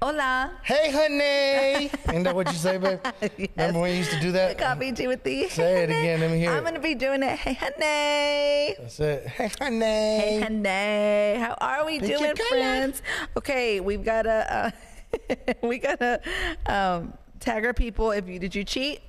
Hola. Hey, honey. Ain't that what you say, babe? Yes. Remember when you used to do that? Coffee, tea with thee. Say it again. Let me hear I'm it. going to be doing it. Hey, honey. That's it. Hey, honey. Hey, honey. How are we Picture doing, color. friends? Okay, we've got to tag our people. Did you cheat?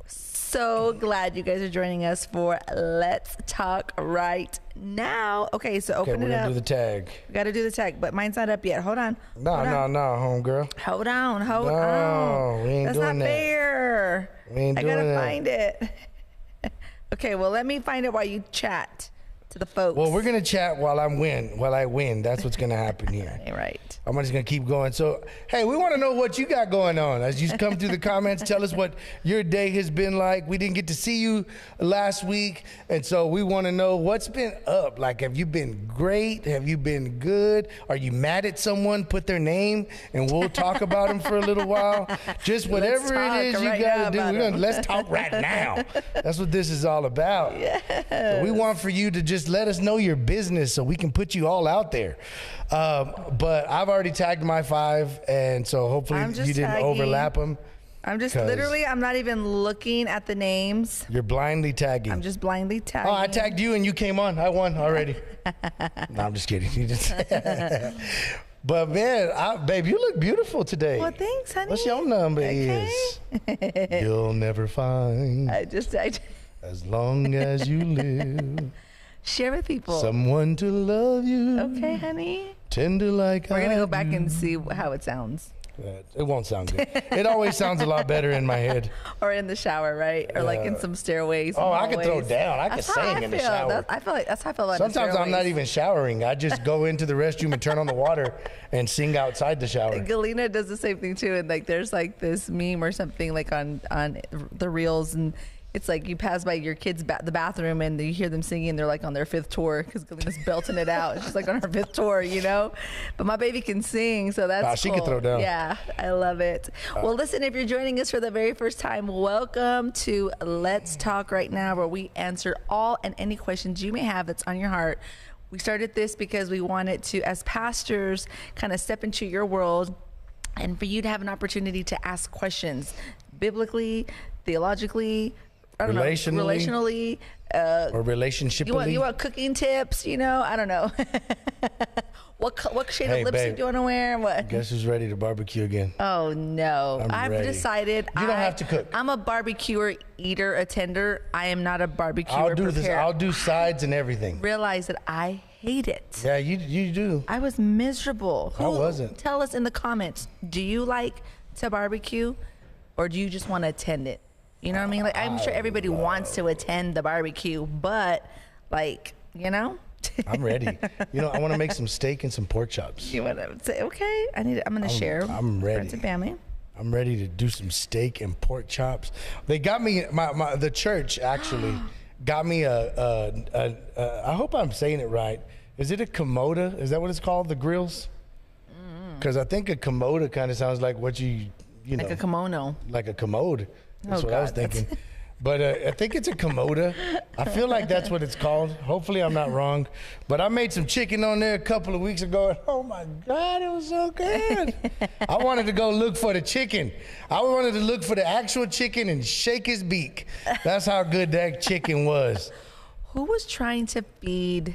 So glad you guys are joining us for Let's Talk Right Now. Okay, so open we're it gonna up. do the tag. We got to do the tag, but mine's not up yet. Hold on. No, homegirl. Hold on. No, we ain't That's doing not that. fair. We ain't I doing gotta that. find it. Okay, well, let me find it while you chat to the folks. Well, we're gonna chat while I win. That's what's gonna happen here. Right. I'm just gonna keep going. So, hey, we want to know what you got going on. As you come through the comments, tell us what your day has been like. We didn't get to see you last week, and so we want to know what's been up. Like, have you been great? Have you been good? Are you mad at someone? Put their name, and we'll talk about them for a little while. Just whatever it is you gotta do. Let's talk right now. That's what this is all about. Yes. So we want for you to just let us know your business so we can put you all out there. But I've already tagged my 5, and so hopefully you didn't overlap them. I'm just literally, I'm not even looking at the names. You're blindly tagging. I'm just blindly tagging. Oh, I tagged you and you came on. I won already. No, I'm just kidding. You just But man, babe, you look beautiful today. Well, thanks, honey. What's your number is? You'll never find. I just as long as you live. Share with people. Someone to love you. Okay, honey. Tender like We're gonna I go back do. and see how it sounds. It won't sound good. It always sounds a lot better in my head. Or in the shower, right? Or like in some stairways. Oh, I could throw hallways. down. I could That's how sing in the shower. I feel like that's how I feel about Sometimes the I'm not stairways. even showering. I just go into the restroom and turn on the water and sing outside the shower. Galena does the same thing too, and like there's like this meme or something like on the reels, and it's like you pass by your kids' the bathroom and you hear them singing. They're like on their 5th tour because Galena's belting it out. She's like on her 5th tour, you know. But my baby can sing, so that's she cool. can throw down. Yeah, I love it. Well, listen, if you're joining us for the very first time, welcome to Let's Talk Right Now, where we answer all and any questions you may have that's on your heart. We started this because we wanted to, as pastors, kind of step into your world and for you to have an opportunity to ask questions biblically, theologically, I don't relationally, or relationshiply. you want cooking tips, you know? I don't know. What shade of lipstick do you want to wear? What? Guess who's ready to barbecue again? Oh no! I've ready. decided You don't have to cook. I'm a barbecuer, eater, attender. I am not a barbecuer. Preparer. I'll do sides and everything. Realize that I hate it. Yeah, you do. I was miserable. I wasn't. Tell us in the comments. Do you like to barbecue, or do you just want to attend it? You know what I mean? Like I'm sure everybody wants to attend the barbecue, but like you know. I'm ready. You know, I want to make some steak and some pork chops. You want to say okay? I'm going to share. I'm ready. Friends and family. I'm ready to do some steak and pork chops. They got me. The church actually got me a. I hope I'm saying it right. Is it a Komoda? Is that what it's called? The grills? Because I think a Komoda kind of sounds like what you know. Like a kimono. Like a commode. That's what I was God, thinking. But I think it's a Komoda. I feel like that's what it's called. Hopefully I'm not wrong. But I made some chicken on there a couple of weeks ago. And oh my God, it was so good. I wanted to go look for the chicken. I wanted to look for the actual chicken and shake his beak. That's how good that chicken was. Who was trying to feed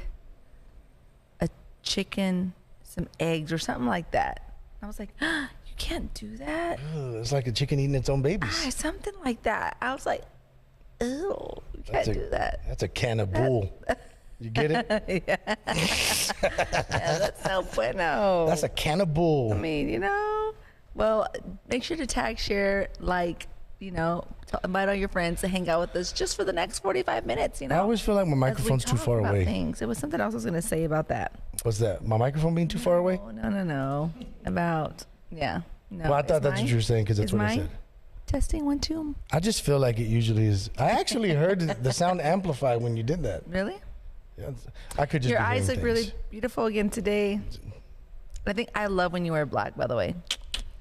a chicken some eggs or something like that? I was like, you can't do that. Ugh, it's like a chicken eating its own babies. Something like that. I was like, ew, you can't do that. That's a can of bull. You get it? Yeah, that's no bueno. That's a can of bull. I mean, you know, well, make sure to tag, share, like, you know, invite all your friends to hang out with us just for the next 45 minutes, you know. I always feel like my microphone's too far away. Things. It was something else I was going to say about that. What's that? My microphone being too far away? No. About, yeah. No, Well, I thought that's what you were saying because that's what I said. Testing 1, 2. I just feel like it usually is. I actually heard the sound amplify when you did that. Really? Yeah, I could just Your be eyes hearing look things. really beautiful again today. I think I love when you wear black, by the way.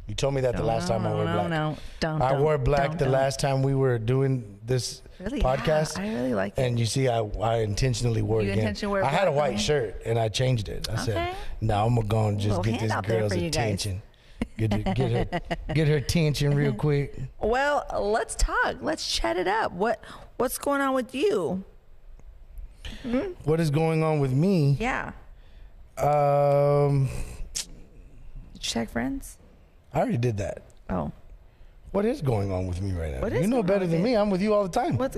You told me that the last time I wore black. Don't. I wore black the last time we were doing this Really? podcast. Yeah, I really like it. And you see, I intentionally wore it You again. intentionally wore I had a black, white okay. shirt and I changed it. I said, Okay. no, I'm going to just Little get this handout there girl's for you guys. attention. get her attention real quick. Well, let's talk. Let's chat it up. What's going on with you? What is going on with me? Yeah. Did you check friends? I already did that. Oh. What is going on with me right now? What is you know going better on than with me. I'm with you all the time. What's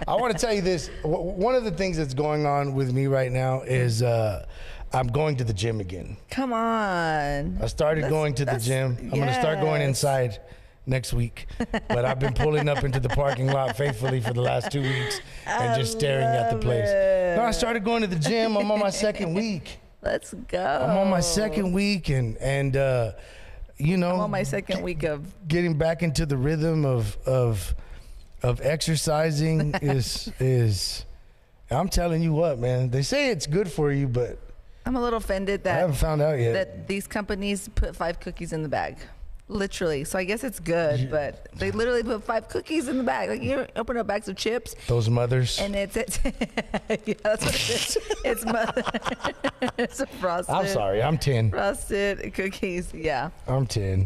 I want to tell you this. One of the things that's going on with me right now is I'm going to the gym again. Come on. I started going to the gym. I'm going to start going inside next week. But I've been pulling up into the parking lot faithfully for the last 2 weeks and just staring at the place. No, I started going to the gym. I'm on my second week. Let's go. I'm on my second week and you know, I'm on my second week of getting back into the rhythm of exercising is I'm telling you what, man. They say it's good for you, but I'm a little offended that I haven't found out yet. That these companies put 5 cookies in the bag. Literally. So I guess it's good, but they literally put 5 cookies in the bag. Like you open up bags of chips. Those mothers. And it's yeah, that's what it is. It's mother. It's a frosted. I'm sorry. I'm 10. Frosted cookies. Yeah. I'm 10.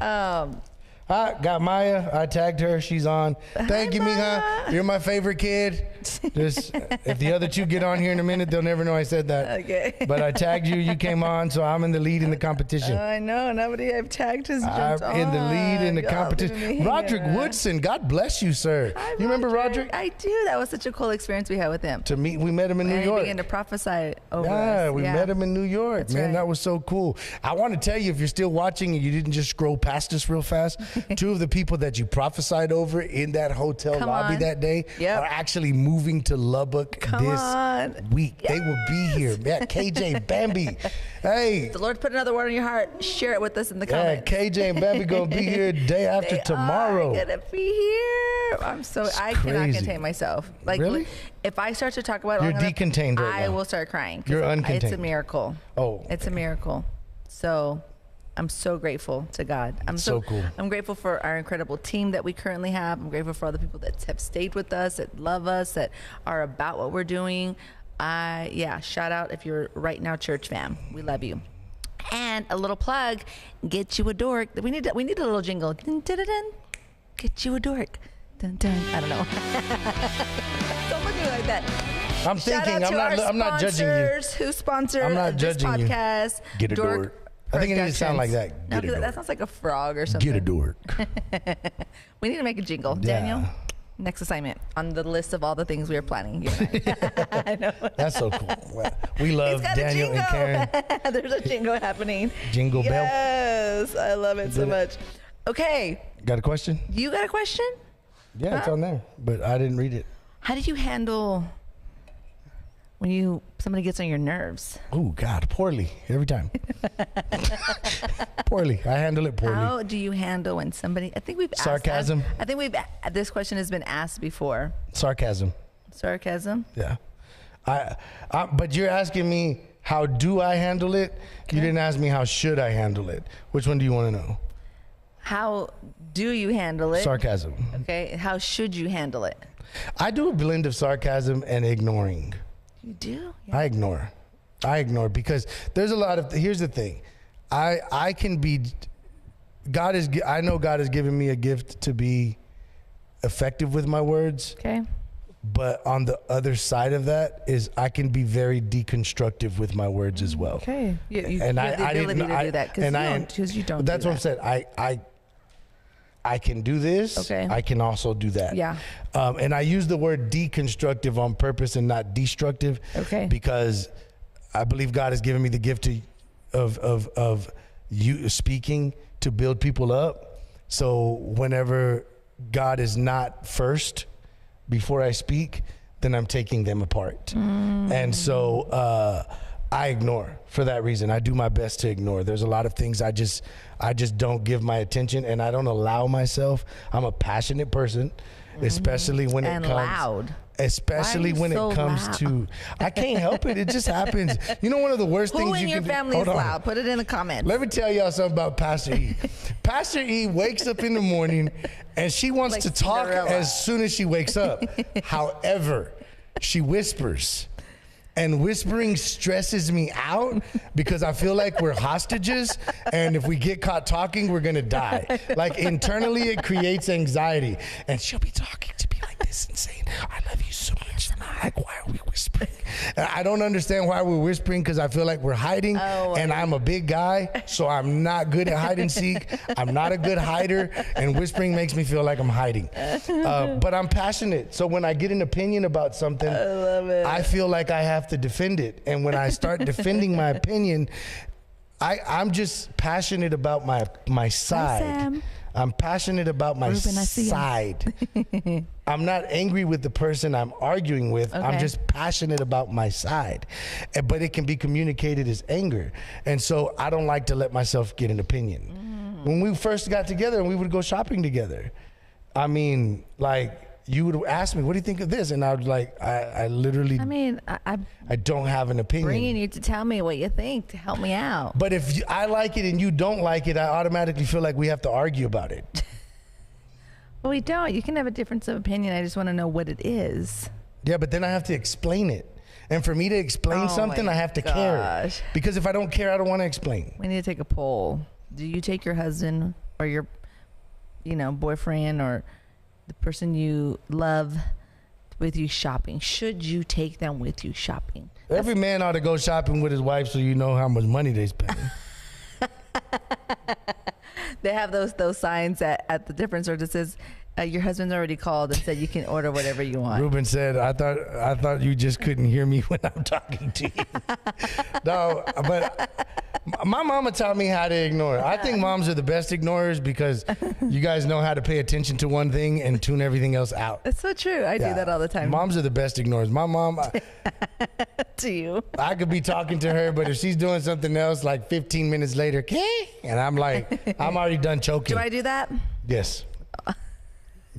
I got Maya. I tagged her. She's on. Thank you, Mija. You're my favorite kid. Just if the other 2 get on here in a minute, they'll never know I said that. Okay. But I tagged you. You came on, so I'm in the lead in the competition. I know. Nobody I've tagged has jumped I'm in the lead in the Y'all competition. Roderick Woodson, God bless you, sir. Hi, you remember Roderick? I do. That was such a cool experience we had with him. We met him in New And York. he began to prophesy over us. Yeah, we met him in New York. That's man, right. that was so cool. I want to tell you, if you're still watching and you didn't just scroll past us real fast, 2 of the people that you prophesied over in that hotel lobby that day are actually moving to Lubbock this week. Yes. They will be here. Yeah, KJ, Bambi. Hey. The Lord put another word on your heart. Share it with us in the comments. Yeah, KJ and Bambi going to be here day after tomorrow. They're going to be here. I cannot contain myself. Like, really? If I start to talk about it, you're decontained right now. I will start crying. You're uncontained. It's a miracle. Oh. It's a miracle. So I'm so grateful to God. I'm so cool. I'm grateful for our incredible team that we currently have. I'm grateful for all the people that have stayed with us, that love us, that are about what we're doing. Shout out if you're Right Now Church fam. We love you. And a little plug, get you a dork. We need a little jingle. Dun, dun, dun, dun. Get you a dork. Dun, dun. I don't know. Don't look at me like that. I'm thinking. I'm not judging you. Who sponsor I'm not this judging podcast? You. Get a dork. I think it needs to sound like that. No, that sounds like a frog or something. Get a dork. We need to make a jingle. Yeah. Daniel, next assignment on the list of all the things we are planning. I know. That's so cool. Well, we love Daniel and Karen. There's a jingle happening. Jingle bell. Yes, I love it so much. Okay. Got a question? You got a question? Yeah, it's on there, but I didn't read it. How do you handle when somebody gets on your nerves? Oh God, poorly every time. Poorly. I handle it poorly. How do you handle when somebody? I think we've asked sarcasm. I think this question has been asked before. Sarcasm. Yeah. But you're asking me how do I handle it? Okay. You didn't ask me how should I handle it. Which one do you want to know? How do you handle it? Sarcasm. Okay. How should you handle it? I do a blend of sarcasm and ignoring. You do? Yeah. I ignore because there's a lot of, here's the thing. I can be, I know God has given me a gift to be effective with my words. Okay. But on the other side of that is I can be very deconstructive with my words as well. Okay. You have the ability to do that because you don't. That's what I'm saying. I can do this. Okay. I can also do that. Yeah. And I use the word deconstructive on purpose and not destructive. Okay. Because I believe God has given me the gift of you speaking to build people up. So whenever God is not first before I speak, then I'm taking them apart. And so I ignore for that reason. I do my best to ignore. There's a lot of things I just don't give my attention, and I don't allow myself. I'm a passionate person, especially when it comes loud. Especially when it comes to, I can't help it. It just happens. You know, one of the worst things you can do. Who in your family is loud? Put it in the comments. Let me tell y'all something about Pastor E. Pastor E wakes up in the morning and she wants to talk as soon as she wakes up. However, she whispers. And whispering stresses me out because I feel like we're hostages, and if we get caught talking, we're gonna die. Like internally, it creates anxiety. And she'll be talking to me like this and saying, "I love you so much." And I'm like, "Why are we whispering?" And I don't understand why we're whispering because I feel like we're hiding, and I'm a big guy, so I'm not good at hide and seek. I'm not a good hider, and whispering makes me feel like I'm hiding. But I'm passionate, so when I get an opinion about something, I love it. I feel like I have to defend it. And when I start defending my opinion, I'm just passionate about my side. Hi, Sam. I'm passionate about my side. I'm not angry with the person I'm arguing with. Okay. I'm just passionate about my side. But it can be communicated as anger. And so I don't like to let myself get an opinion. When we first got together and we would go shopping together, I mean, like, you would ask me, "What do you think of this?" And I would like, I literally, I don't have an opinion. Bringing you to tell me what you think to help me out. But if I like it and you don't like it, I automatically feel like we have to argue about it. Well, we don't. You can have a difference of opinion. I just want to know what it is. Yeah, but then I have to explain it. And for me to explain something, I have to care. Because if I don't care, I don't want to explain. We need to take a poll. Do you take your husband or your, boyfriend or the person you love with you shopping? Should you take them with you shopping? Every man ought to go shopping with his wife so you know how much money they spend. They have those signs at the different stores that says, your husband's already called and said you can order whatever you want. Ruben said, I thought you just couldn't hear me when I'm talking to you. No, but my mama taught me how to ignore. I think moms are the best ignorers because you guys know how to pay attention to one thing and tune everything else out. That's so true. I do that all the time. Moms are the best ignorers. My mom, to you, I could be talking to her, but if she's doing something else, like 15 minutes later, okay, and I'm like, I'm already done choking. Do I do that? Yes.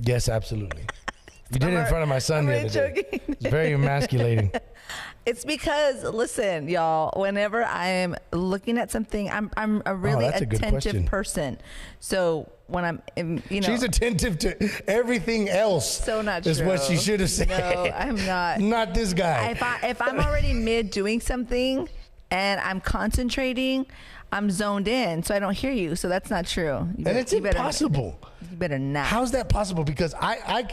Yes, absolutely. You did it in front of my son the other day. It's very emasculating. It's because, listen, y'all, whenever I am looking at something, I'm a really attentive person. So when I'm, she's attentive to everything else. So not is true. What she should have said. No, I'm not. Not this guy. If I'm already mid doing something and I'm concentrating, I'm zoned in, so I don't hear you. So that's not true. It's impossible. You better not. How's that possible? Because I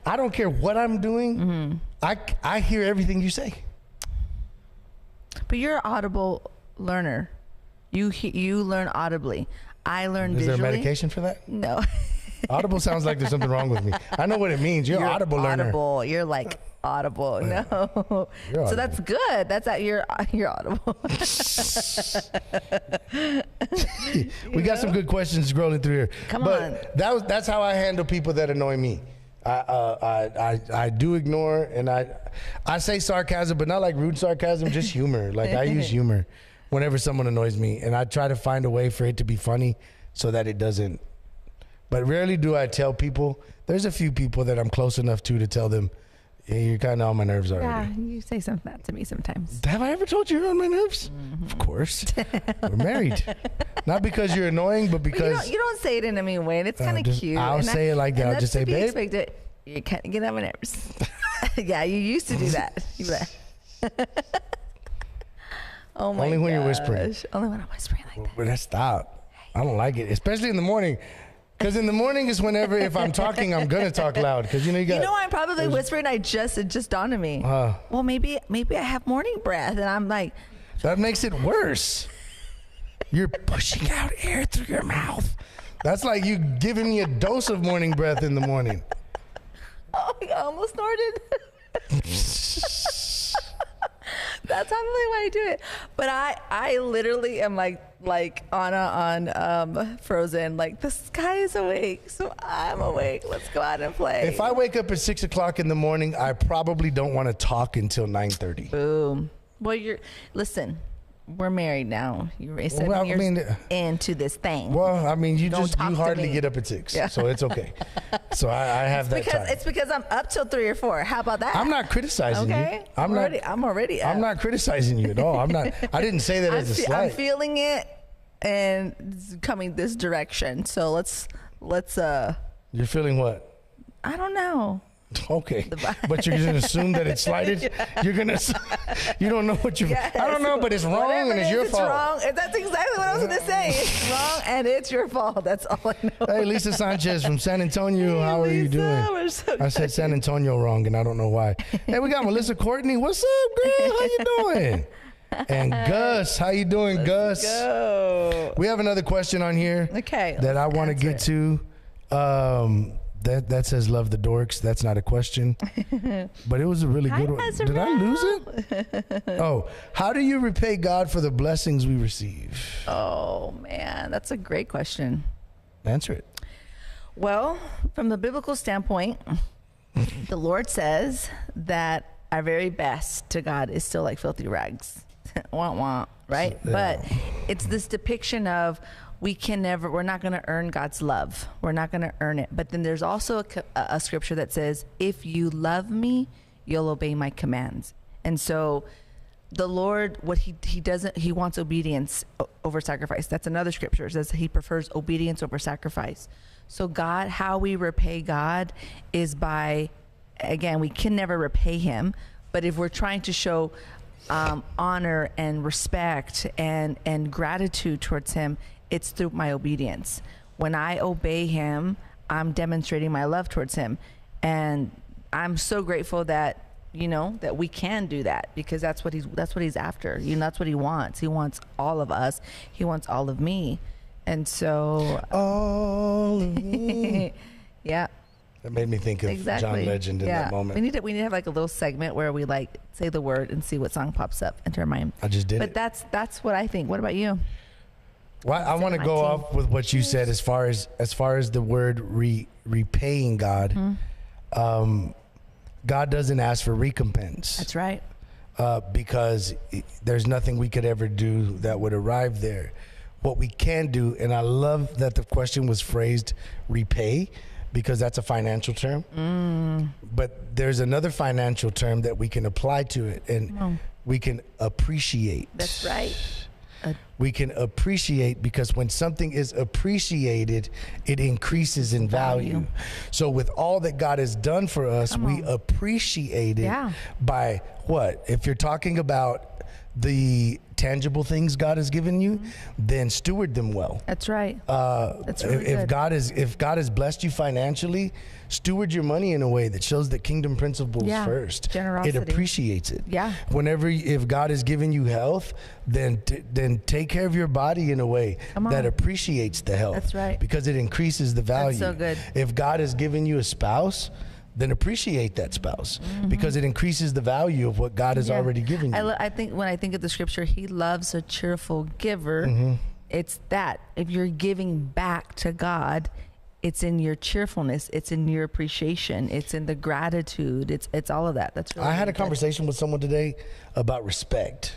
don't care what I'm doing. I hear everything you say. But you're an audible learner. You learn audibly. I learn visually. Is there a medication for that? No. Audible sounds like there's something wrong with me. I know what it means. You're an audible learner. Audible. You're like audible. No. You're audible. So that's good. That's at you're audible. We got some good questions scrolling through here. Come on. That's how I handle people that annoy me. I do ignore, and I say sarcasm, but not like rude sarcasm, just humor. Like I use humor whenever someone annoys me, and I try to find a way for it to be funny so that it doesn't. But rarely do I tell people. There's a few people that I'm close enough to tell them, "Hey, you're kind of on my nerves already." Yeah, you say something that to me sometimes. Have I ever told you you're on my nerves? Of course. We're married. Not because you're annoying, but because... You don't say it in a mean way, and it's kind of cute. I'll say it like that. I'll just say, "Babe, expected. You can't get on my nerves." Yeah, you used to do that. You'd be like, oh my god. Only when you're whispering. Only when I'm whispering like that. But that's stop. I don't like it, especially in the morning. Because in the morning is whenever, if I'm talking, I'm gonna talk loud. Because you got. I'm probably whispering. It just dawned on me. Well, maybe I have morning breath, and I'm like. That makes it worse. You're pushing out air through your mouth. That's like you giving me a dose of morning breath in the morning. Oh my god! I almost snorted. That's probably why I do it. But I literally am like Anna on Frozen. Like, the sky is awake, so I'm awake. Let's go out and play. If I wake up at 6 o'clock in the morning, I probably don't want to talk until 9:30. Boom. Well, listen. We're married now. You're 7 years into this thing. Well, I mean, you hardly get up at 6, so it's okay. So I have that time. It's because I'm up till 3 or 4. How about that? I'm not criticizing you. I'm already up. I'm not criticizing you at all. I didn't say that as a slight. I'm feeling it, and it's coming this direction. So let's. You're feeling what? I don't know. Okay, but you're going to assume that it's slighted? You're going to, you don't know what I don't know, but it's wrong and it's your fault. Wrong. That's exactly what I was going to say. It's wrong and it's your fault. That's all I know. Hey, Lisa Sanchez from San Antonio. How are you doing? I said San Antonio wrong and I don't know why. Hey, we got Melissa Courtney. What's up, girl? How you doing? And Gus, how you doing, Gus? Go. We have another question on here that I want to get to. That says love the dorks. That's not a question, but it was a really good one. Did I lose it? Oh, how do you repay God for the blessings we receive? Oh man, that's a great question. Answer it. Well, from the biblical standpoint, the Lord says that our very best to God is still like filthy rags. Wah, wah, right? Yeah. But it's this depiction of we're not going to earn God's love. We're not going to earn it. But then there's also a scripture that says, if you love me, you'll obey my commands. And so the Lord, what he wants obedience over sacrifice. That's another scripture. It says he prefers obedience over sacrifice. So God, how we repay God is by, again, we can never repay him, but if we're trying to show honor and respect and gratitude towards him, it's through my obedience. When I obey him, I'm demonstrating my love towards him. And I'm so grateful that, that we can do that, because that's what he's after. That's what he wants. He wants all of us. He wants all of me. And so all of me. Yeah. That made me think of John Legend in that moment. We need to have like a little segment where we like say the word and see what song pops up into our mind. I just did it. But that's what I think. What about you? Well, I want to go off with what you said as far as the word repaying God. Mm-hmm. God doesn't ask for recompense. That's right. Because there's nothing we could ever do that would arrive there. What we can do, and I love that the question was phrased repay, because that's a financial term. But there's another financial term that we can apply to it, and we can appreciate. That's right. We can appreciate, because when something is appreciated, it increases in value. So with all that God has done for us, we appreciate it by what? If you're talking about the tangible things God has given you, then steward them well. That's right. That's really if good. God has blessed you financially, steward your money in a way that shows the kingdom principles first. Generosity. It appreciates it. Yeah. If God has given you health, then take care of your body in a way that appreciates the health. That's right. Because it increases the value. That's so good. If God has given you a spouse, then appreciate that spouse, because it increases the value of what God has already given you. I think when I think of the scripture, he loves a cheerful giver. It's that if you're giving back to God, it's in your cheerfulness, it's in your appreciation, it's in the gratitude, it's all of that. That's really I had a conversation with someone today about respect.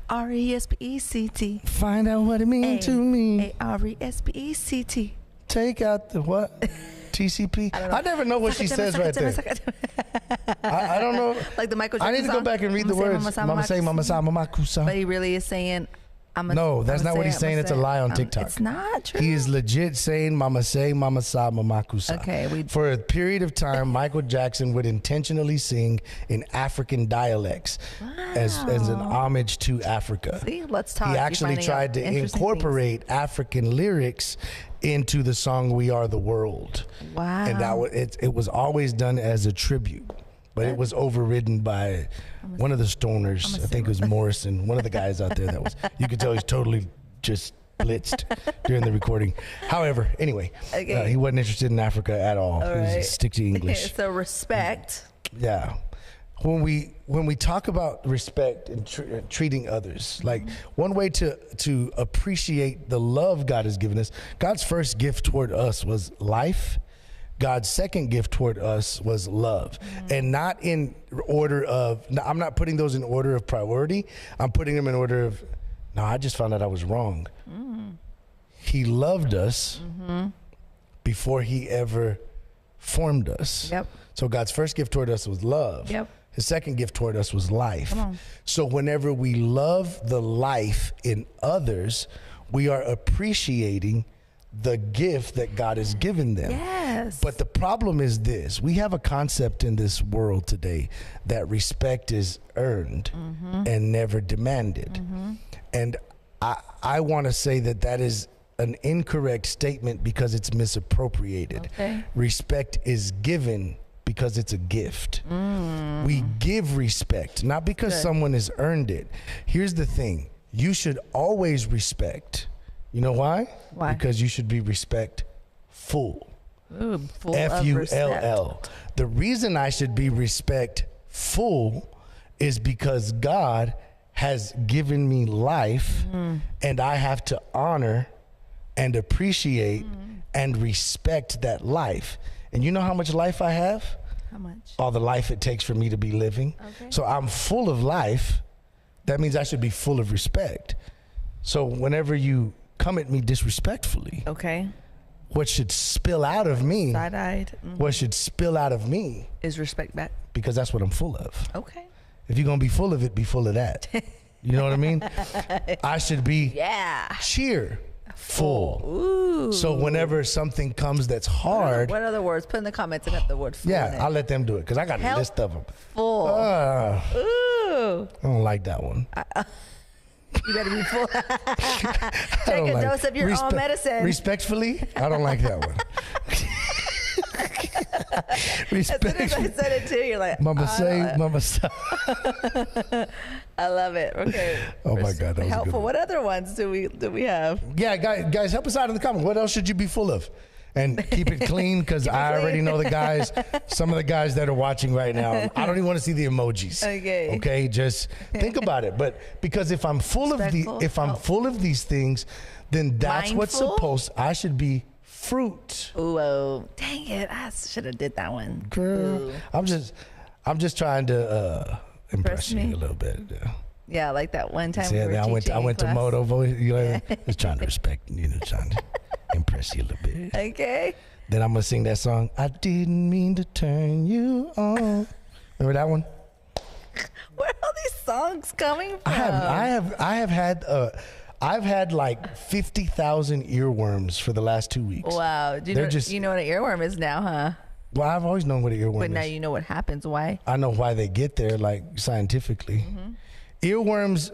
RESPECT. Find out what it means to me. RESPECT. Take out the what? TCP. I never know what she says right there. I don't know. Like the Michael Jackson I need to go back and read the words. Mama say, mama sa, mama kusa. But he really is saying, no, that's not what he's saying. It's a lie on TikTok. It's not true. He is legit saying mama say, mama sa, mama kusa. Okay. For a period of time, Michael Jackson would intentionally sing in African dialects as an homage to Africa. See, let's talk. He actually tried to incorporate African lyrics into the song "We Are the World." Wow. And it was always done as a tribute, but it was overridden by one of the stoners. I think it was Morrison, one of the guys out there you could tell he's totally just blitzed during the recording. However, anyway, he wasn't interested in Africa at all. He was just stick to English. So respect. Yeah. When we talk about respect and treating others, like one way to appreciate the love God has given us, God's first gift toward us was life. God's second gift toward us was love. And not in order of, I'm not putting those in order of priority. I'm putting them in order of, no, I just found out I was wrong. He loved us before he ever formed us. Yep. So God's first gift toward us was love. Yep. His second gift toward us was life. Come on. So whenever we love the life in others, we are appreciating the gift that God has given them. Yes. Yes. But the problem is this: we have a concept in this world today that respect is earned and never demanded. And I want to say that is an incorrect statement because it's misappropriated. Okay. Respect is given because it's a gift. We give respect, not because someone has earned it. Here's the thing. You should always respect. You know why? Why? Because you should be respectful. Ooh, full of Full. respect. The reason I should be respectful is because God has given me life, and I have to honor and appreciate and respect that life. And you know how much life I have? How much? All the life it takes for me to be living. Okay. So I'm full of life. That means I should be full of respect. So whenever you come at me disrespectfully, Okay. what should spill out of me, Side-eyed. what should spill out of me, Is respect back. because that's what I'm full of. Okay. If you're going to be full of it, be full of that. You know what I mean? I should be Yeah. cheerful. Ooh. So whenever something comes that's hard, What other words? Put in the comments and have the word full in yeah, it. I'll let them do it because I got a list of them. Full. Ooh. I don't like that one. You better be full. I Take don't a like- dose of your own medicine. Respectfully, I don't like that one. As soon as I said it too, you're like, Mama say, Mama say. I love it. Okay. Oh my God, that was a good helpful. one. What other ones do we have? Yeah, guys, help us out in the comments. What else should you be full of? And keep it clean, because I already know the guys, some of the guys that are watching right now, I don't even want to see the emojis. Okay. Okay, just think about it. But because if I'm full of these things, then that's what's Mindful? supposed, I should be fruit. Ooh, oh, dang it! I should have did that one. Girl, Ooh. I'm just trying to impress me? you a little bit. Yeah. Yeah, like that one time. See, we were I went teaching to class. Moto voice. You know, just trying to respect, trying to impress you a little bit. Okay. Then I'm gonna sing that song. I didn't mean to turn you on. Remember that one? Where are all these songs coming from? I've had like 50,000 earworms for the last 2 weeks. Wow. Do you know what an earworm is now, huh? Well, I've always known what an earworm But now is. you know what happens. Why? I know why they get there, like scientifically. Earworms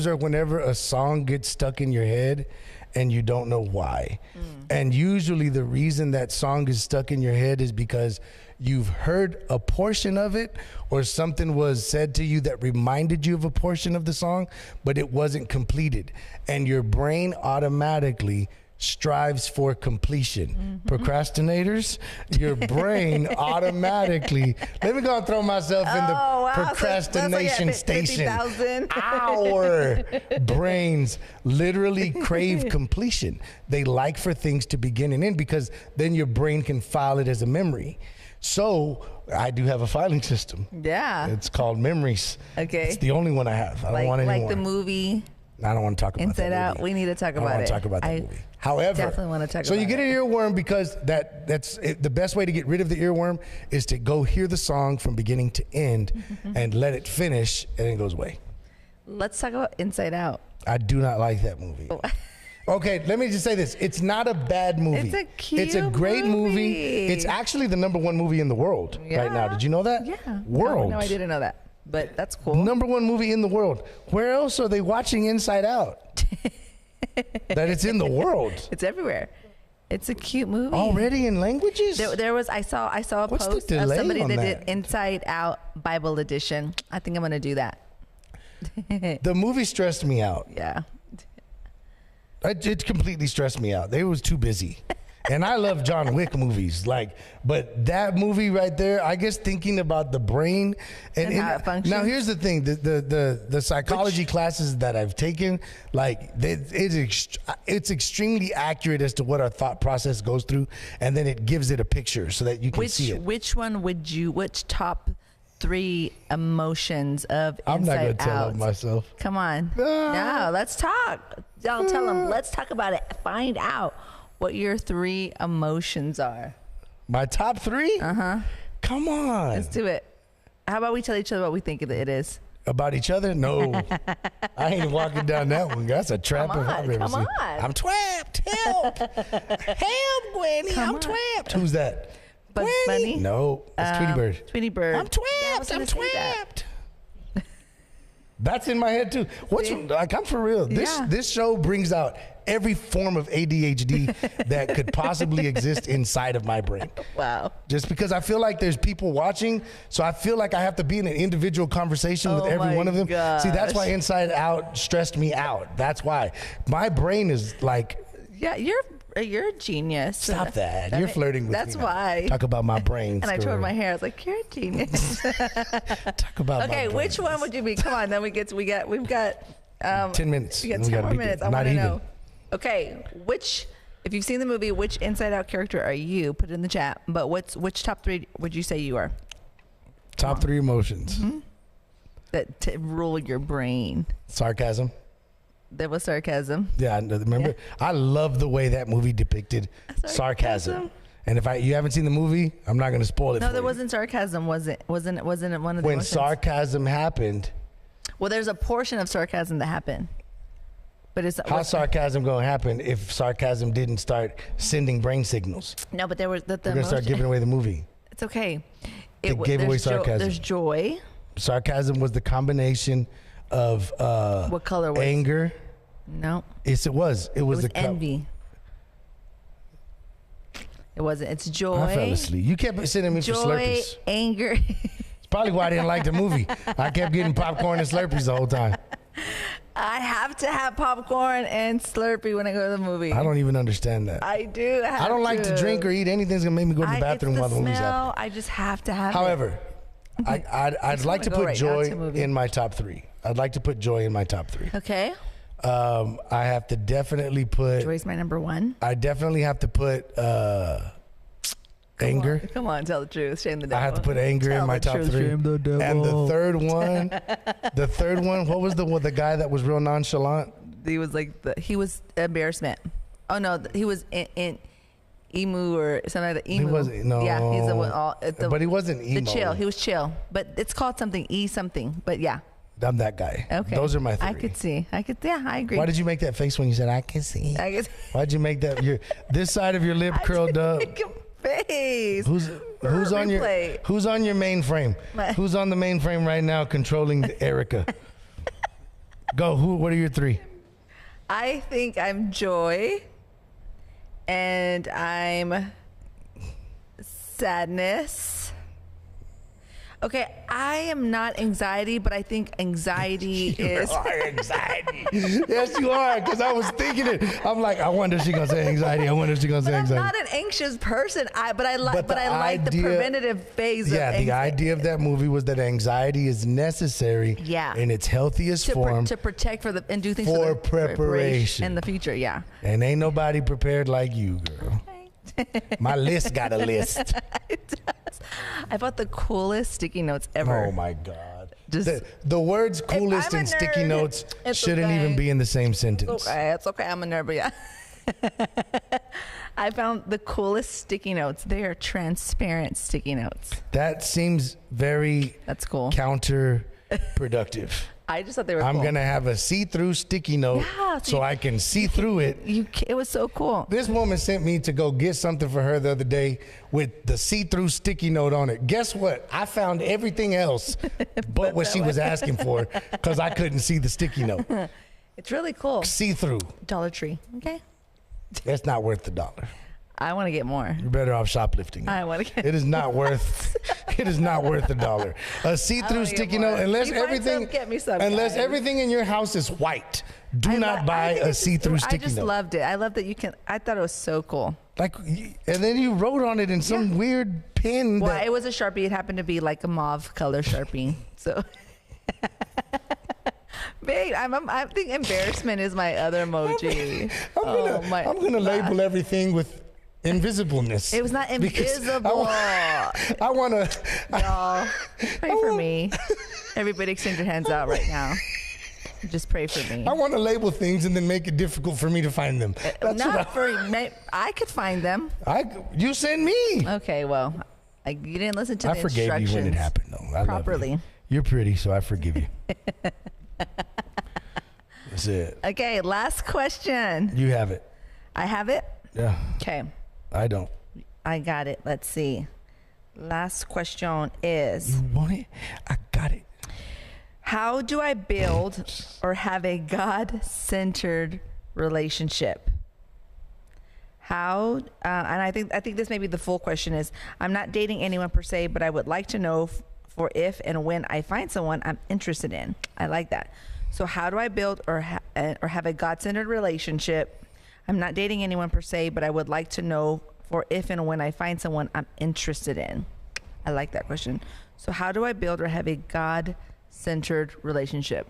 are whenever a song gets stuck in your head and you don't know why. And usually the reason that song is stuck in your head is because you've heard a portion of it, or something was said to you that reminded you of a portion of the song, but it wasn't completed. And your brain automatically strives for completion. Procrastinators, your brain automatically, let me go and throw myself in the procrastination station. 50,000. Our brains literally crave completion. They like for things to begin and end, because then your brain can file it as a memory. So I do have a filing system. Yeah. It's called Memories. Okay. It's the only one I have. I don't want any like more. the movie I don't want to talk about Inside that Out. movie. We need to talk I don't about want it. to talk about that I movie. However, definitely want to talk so about you get it. an earworm because that's it. The best way to get rid of the earworm is to go hear the song from beginning to end and let it finish, and it goes away. Let's talk about Inside Out. I do not like that movie. Okay, let me just say this. It's not a bad movie. It's a cute It's a great movie. movie. It's actually the #1 movie in the world right now. Did you know that? Yeah. World. No, I didn't know that. But that's cool. #1 movie in the world. Where else are they watching Inside Out? That it's in the world. It's everywhere. It's a cute movie. Already in languages? There was I saw a What's the post of delay somebody on that that? did Inside Out Bible edition. I think I'm gonna do that. The movie stressed me out. Yeah. It completely stressed me out. They was too busy. And I love John Wick movies, but that movie right there, I guess thinking about the brain And how it functions. Now here's the thing: the psychology classes that I've taken, it's extremely accurate as to what our thought process goes through, and then it gives it a picture so that you can see it. Which top 3 emotions of Inside Out? I'm not gonna tell them myself. Come on. No, let's talk. Don't tell them. Let's talk about it. Find out what your 3 emotions are. My top 3? Uh-huh. Come on. Let's do it. How about we tell each other what we think it is? About each other? No. I ain't walking down that one. That's a trap if I've ever seen. I'm trapped. Help. Help, Gwenny. I'm trapped. Who's that? Bugs Bunny? No. It's Tweety Bird. Tweety Bird. I'm trapped. I'm trapped. That's in my head too. I'm for real. This show brings out every form of ADHD that could possibly exist inside of my brain. Wow. Just because I feel like there's people watching, so I feel like I have to be in an individual conversation with every one of them. Gosh. See, that's why Inside Out stressed me out. That's why. My brain is like... Yeah, you're a genius. Stop that. You're flirting with me. That's why. Talk about my brain. And I twirled my hair. I was like, you're a genius. Talk about my brain. Okay, which one would you be? Come on, then we've got 10 minutes. We got 10 more minutes. I want to know. Okay, if you've seen the movie, which Inside Out character are you? Put it in the chat. But which top 3 would you say you are? Top 3 emotions. Mm-hmm. That rule your brain. Sarcasm. There was sarcasm. Yeah, remember? Yeah. I love the way that movie depicted sarcasm. And if you haven't seen the movie, I'm not going to spoil it for you. No, there wasn't sarcasm, was it? Wasn't it one of the When emotions? sarcasm happened. Well, there's a portion of sarcasm that happened. But it's how's sarcasm going to happen if sarcasm didn't start sending brain signals? No, but there was we're going to start giving away the movie. It's okay. It gave away sarcasm. There's joy. Sarcasm was the combination of what color was anger. No. Yes, it was. It was the envy. It wasn't. It's joy. I fell asleep. You kept sending me for Slurpees. Joy, anger. It's probably why I didn't like the movie. I kept getting popcorn and Slurpees the whole time. I have to have popcorn and Slurpee when I go to the movie. I don't even understand that. I do. I don't like to drink or eat anything that's gonna make me go to the bathroom while the movie's happening. I just have to have However, it. I'd like to put joy in my top 3. I'd like to put joy in my top 3. Okay. I have to definitely put... Joy's my number 1. I definitely have to put anger. Come on, tell the truth. Shame the devil. I have to put anger in my top 3. Shame the devil. And the third one, what was the guy that was real nonchalant? He was like, he was embarrassment. Oh, no, he was in emu or something like that. Emu. He wasn't, no. Yeah, he's but he wasn't emo. The chill. He was chill. But it's called something, something. But yeah. I'm that guy. Okay. Those are my 3. I could see. Yeah, I agree. Why did you make that face when you said, I can see? Why'd you make that, this side of your lip curled up? Face. Who's on your mainframe? Who's on the mainframe right now controlling Erica? Go. What are your 3? I think I'm joy, and I'm sadness. Okay, I am not anxiety, but I think anxiety is. You are anxiety. Yes, you are, because I was thinking it. I'm like, I wonder if she's going to say anxiety. I wonder if she's going to say anxiety. I'm not an anxious person, but I like the preventative phase of anxiety. The idea of that movie was that anxiety is necessary in its healthiest form. To protect and do things for preparation. In the future, yeah. And ain't nobody prepared like you, girl. My list got a list. It does. I bought the coolest sticky notes ever. Oh my God. The words coolest and sticky notes shouldn't even be in the same sentence. It's okay. I'm a nerd, but yeah. I found the coolest sticky notes. They are transparent sticky notes. That seems very That's cool. counterproductive. I just thought they were cool. I'm going to have a see-through sticky note so I can see through it. It was so cool. This woman sent me to go get something for her the other day with the see-through sticky note on it. Guess what? I found everything else but what she was asking for because I couldn't see the sticky note. It's really cool. See-through. Dollar Tree. Okay. It's not worth the $1. I want to get more. You're better off shoplifting. I want to get. It is not worth. It is not worth $1. A see-through sticky note, unless everything in your house is white. Do not buy a see-through sticky note. I just loved it. I love that you can. I thought it was so cool. Like, and then you wrote on it in some weird pen. Well, it was a Sharpie. It happened to be like a mauve color Sharpie. So. Babe, I think embarrassment is my other emoji. I'm gonna label everything with invisibleness. It was not invisible. I want to. Y'all, pray for me. Everybody extend your hands out right now. Just pray for me. I want to label things and then make it difficult for me to find them. I could find them. You send me. Okay, well, you didn't listen to the instructions. I forgave you when it happened, though. Properly. You're pretty, so I forgive you. That's it. Okay, last question. You have it. I have it? Yeah. Okay. I don't. I got it. Let's see. Last question is, You want it? I got it. how do I build or have a God-centered relationship? How, and I think this may be the full question is, I'm not dating anyone per se, but I would like to know for if and when I find someone I'm interested in. I like that. So how do I build or have a God-centered relationship? I'm not dating anyone per se, but I would like to know for if and when I find someone I'm interested in. I like that question. So how do I build or have a God-centered relationship?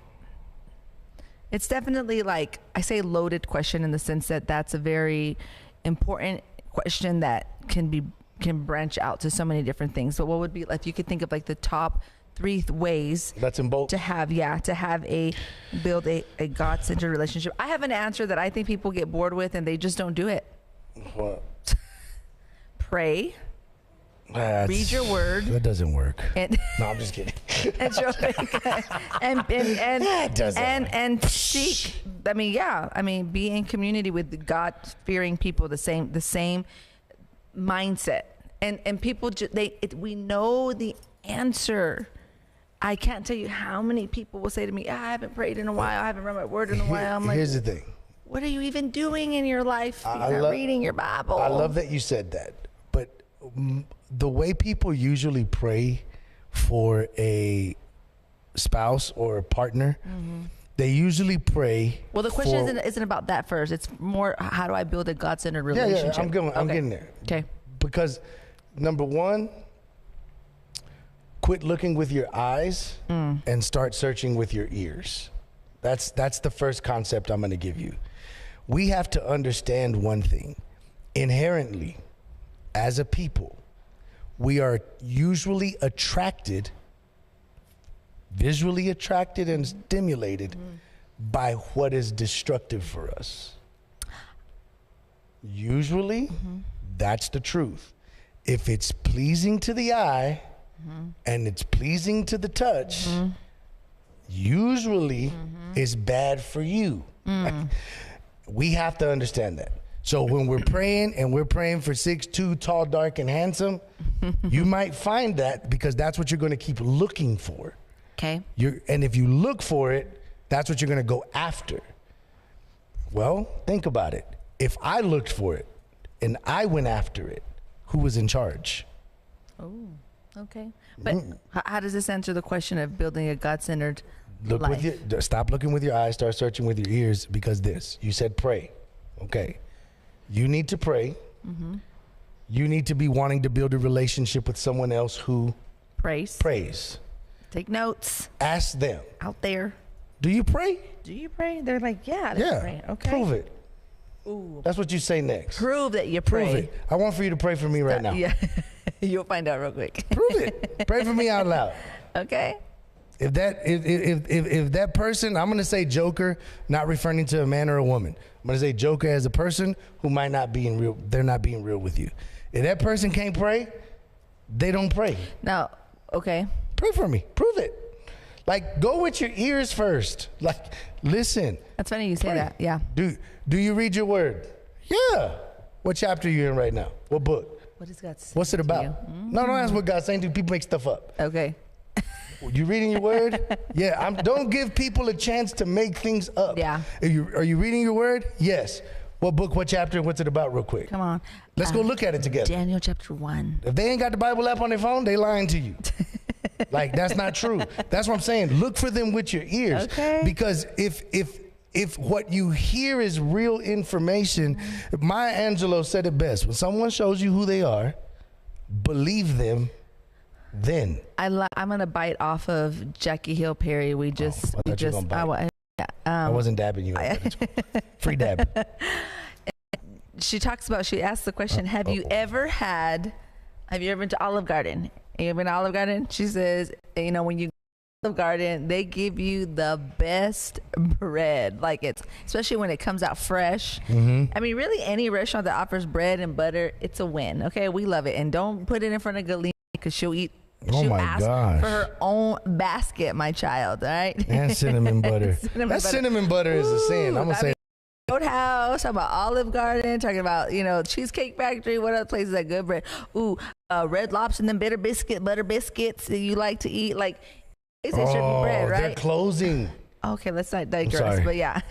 It's definitely like, I say loaded question in the sense that that's a very important question that can branch out to so many different things. But what would be, if you could think of like the top 3 ways That's in both. to have build a God-centered relationship. I have an answer that I think people get bored with and they just don't do it. What? Pray, read your word. That doesn't work. And No, I'm just kidding. and seek. Be in community with God-fearing people, the same mindset. And people we know the answer. I can't tell you how many people will say to me, I haven't prayed in a while, I haven't read my word in a while. I'm like, Here's the thing. what are you even doing in your life? You're not reading your Bible. I love that you said that. But the way people usually pray for a spouse or a partner, they usually pray. Well, the question isn't about that first. It's more, how do I build a God-centered relationship? Yeah, I'm getting there. Okay. Because number one, quit looking with your eyes and start searching with your ears. That's the first concept I'm going to give you. We have to understand one thing. Inherently, as a people, we are usually visually attracted and stimulated by what is destructive for us. Usually, that's the truth. If it's pleasing to the eye and it's pleasing to the touch, usually it's bad for you. We have to understand that. So when we're praying and we're praying for 6'2", tall, dark, and handsome, you might find that because that's what you're going to keep looking for. Okay. And if you look for it, that's what you're going to go after. Well, think about it. If I looked for it and I went after it, who was in charge? Oh, okay. But how does this answer the question of building a God-centered life? Stop looking with your eyes, start searching with your ears, because you said pray. Okay. You need to pray. You need to be wanting to build a relationship with someone else who prays. Take notes. Ask them. Out there. Do you pray? Do you pray? They're like, yeah, I pray. Okay. Prove it. Ooh. That's what you say next. Prove that you pray. Prove it. I want for you to pray for me right now. Yeah. You'll find out real quick. Prove it. Pray for me out loud. Okay. If that person, I'm going to say joker, not referring to a man or a woman. I'm going to say joker as a person who might not be real. They're not being real with you. If that person can't pray, they don't pray. Now, okay. Pray for me. Prove it. Like, go with your ears first. Like, listen. That's funny you say Pray. that. Yeah. Do you read your word? Yeah. What chapter are you in right now? What book? What is God saying? What's it about? No, don't ask what God's saying to you. People make stuff up. Okay. You reading your word? Yeah. Don't give people a chance to make things up. Yeah. Are you reading your word? Yes. What book, what chapter, what's it about real quick? Come on. Let's go look at it together. Daniel chapter 1. If they ain't got the Bible app on their phone, they lying to you. Like, that's not true. That's what I'm saying. Look for them with your ears. Okay. Because if what you hear is real information, Maya Angelou said it best. When someone shows you who they are, believe them then. I'm going to bite off of Jackie Hill Perry. I wasn't dabbing you. Free dab. She asked the question, have you ever been to Olive Garden? Have you ever been to Olive Garden? She says, when you go to Olive Garden, they give you the best bread. Especially when it comes out fresh. I mean, really any restaurant that offers bread and butter, it's a win. Okay, we love it. And don't put it in front of Galena because she'll eat Oh She my asked gosh. for her own basket, my child. All right. And cinnamon butter. Cinnamon butter is a sin. I'm gonna say. Roadhouse, talking about Olive Garden, talking about, Cheesecake Factory, what other places that good bread? Ooh, Red Lobster and them butter biscuits that you like to eat. Like, they say trippy bread, right? They're closing. Okay, let's not digress, but yeah.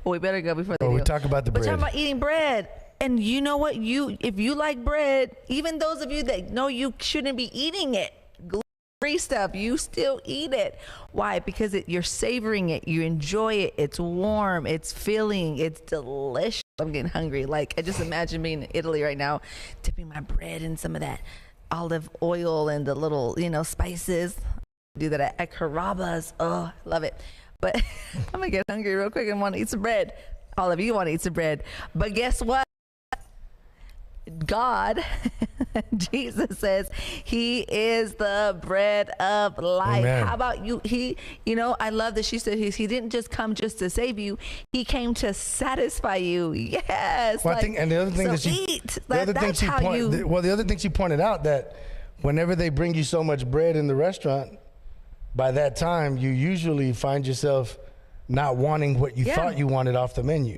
Well, we better go before they do. We talk about the bread. We're talking about eating bread. And you know what? If you like bread, even those of you that know you shouldn't be eating it, gluten-free stuff, you still eat it. Why? Because you're savoring it. You enjoy it. It's warm. It's filling. It's delicious. I'm getting hungry. Like, I just imagine being in Italy right now, dipping my bread in some of that olive oil and the little, spices. Do that at Carrabba's. Oh, love it. But I'm going to get hungry real quick and want to eat some bread. All of you want to eat some bread. But guess what? God, Jesus says he is the bread of life. Amen. How about you? I love that she said he didn't just come just to save you. He came to satisfy you. Yes. Well, I think, and the other thing so that she, eat. the other thing she pointed out that whenever they bring you so much bread in the restaurant, by that time you usually find yourself not wanting what you thought you wanted off the menu.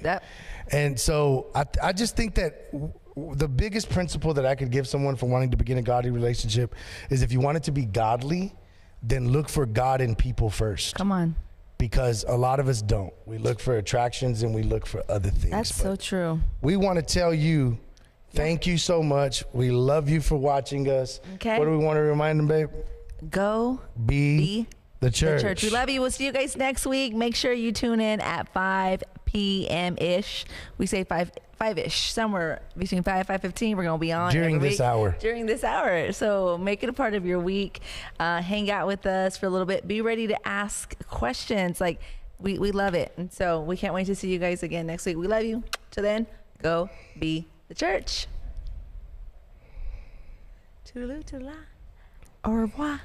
And so I just think that the biggest principle that I could give someone for wanting to begin a godly relationship is if you want it to be godly, then look for God in people first. Come on. Because a lot of us don't. We look for attractions and we look for other things. That's so true. We want to tell you, thank you so much. We love you for watching us. Okay. What do we want to remind them, babe? Go be the church. We love you. We'll see you guys next week. Make sure you tune in at 5 p.m.-ish. We say 5-ish, somewhere between 5-5:15. We're going to be on during this hour. During this hour. So make it a part of your week. Hang out with us for a little bit. Be ready to ask questions. Like, we love it. And so we can't wait to see you guys again next week. We love you. Till then, go be the church. Toodaloo, toodaloo. Au revoir.